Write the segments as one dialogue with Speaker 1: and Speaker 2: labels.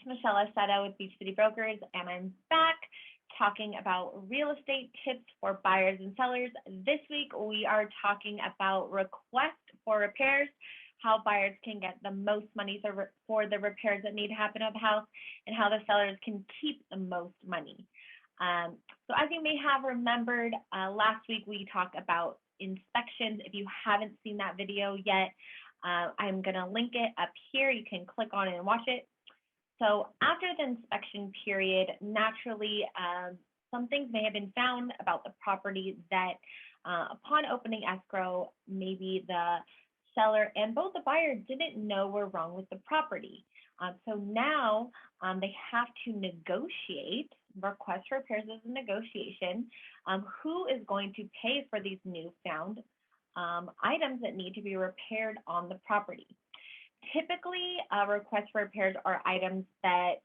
Speaker 1: Michelle Asada with Beach City Brokers, and I'm back talking about real estate tips for buyers and sellers. This week, we are talking about requests for repairs, how buyers can get the most money for the repairs that need to happen at the house, and how the sellers can keep the most money. So as you may have remembered, last week we talked about inspections. If you haven't seen that video yet, I'm going to link it up here. You can click on it and watch it. So after the inspection period, naturally, some things may have been found about the property that upon opening escrow, maybe the seller and both the buyer didn't know were wrong with the property. So now they have to negotiate, request for repairs as a negotiation, who is going to pay for these newfound items that need to be repaired on the property. Typically, requests for repairs are items that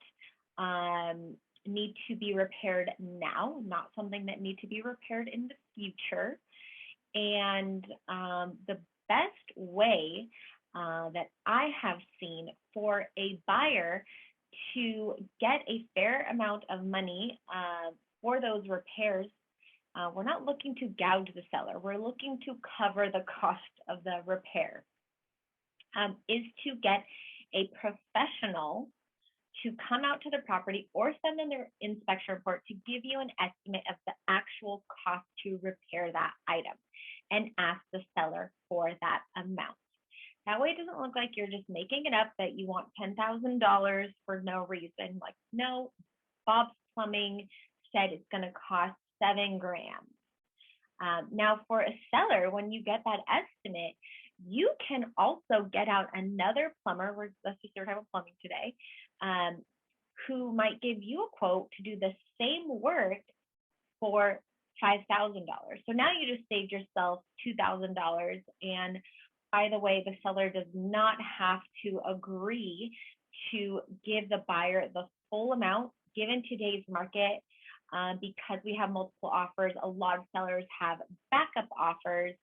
Speaker 1: need to be repaired now, not something that need to be repaired in the future. And the best way that I have seen for a buyer to get a fair amount of money for those repairs, we're not looking to gouge the seller. We're looking to cover the cost of the repair. Is to get a professional to come out to the property or send in their inspection report to give you an estimate of the actual cost to repair that item and ask the seller for that amount. That way it doesn't look like you're just making it up that you want $10,000 for no reason. Like, no, Bob's Plumbing said it's going to cost $7,000. Now for a seller, when you get that estimate, you can also get out another plumber, let's just say we're talking about plumbing today, who might give you a quote to do the same work for $5,000. So now you just saved yourself $2,000. And by the way, the seller does not have to agree to give the buyer the full amount. Given today's market, because we have multiple offers, a lot of sellers have backup offers.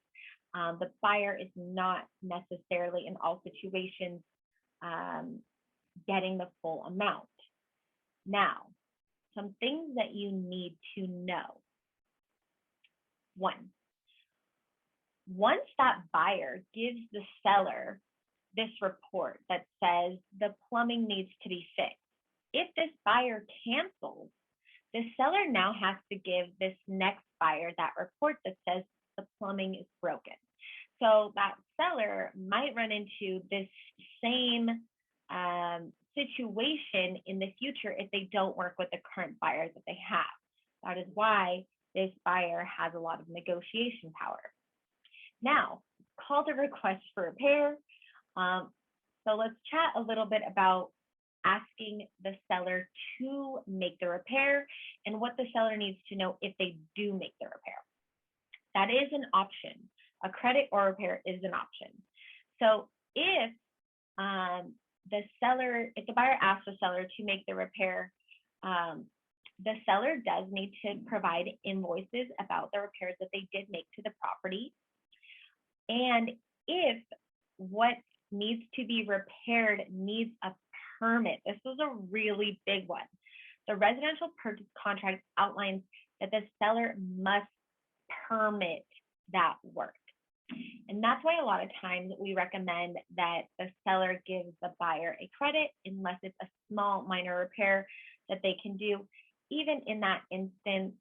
Speaker 1: The buyer is not necessarily in all situations getting the full amount. Now, some things that you need to know. One, once that buyer gives the seller this report that says the plumbing needs to be fixed, if this buyer cancels, the seller now has to give this next buyer that report that says the plumbing is broken. So that seller might run into this same situation in the future if they don't work with the current buyer that they have. That is why this buyer has a lot of negotiation power. Now, call to request for repair. So let's chat a little bit about asking the seller to make the repair and what the seller needs to know if they do make the repair. That is an option. A credit or repair is an option. So if the buyer asks the seller to make the repair, the seller does need to provide invoices about the repairs that they did make to the property. And if what needs to be repaired needs a permit, this was a really big one. The residential purchase contract outlines that the seller must permit that work. And that's why a lot of times we recommend that the seller gives the buyer a credit unless it's a small minor repair that they can do. Even in that instance,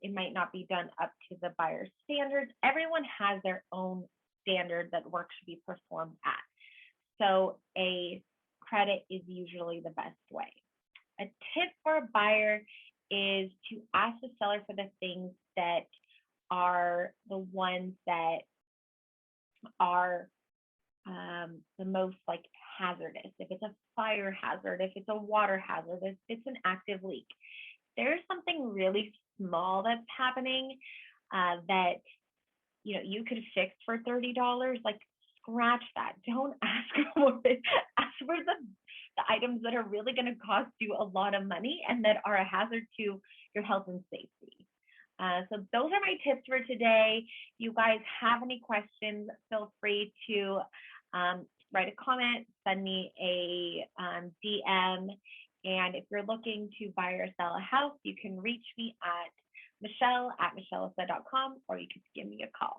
Speaker 1: it might not be done up to the buyer's standards. Everyone has their own standard that work should be performed at. So a credit is usually the best way. A tip for a buyer is to ask the seller for the things that are the ones that are the most like hazardous. If it's a fire hazard, if it's a water hazard, if it's an active leak. There's something really small that's happening that you could fix for $30, like scratch that. Don't ask for it. Ask for the items that are really going to cost you a lot of money and that are a hazard to your health and safety. So those are my tips for today. If you guys have any questions, feel free to write a comment, send me a DM, And if you're looking to buy or sell a house, you can reach me at Michelle at michelleasa.com, or you can give me a call.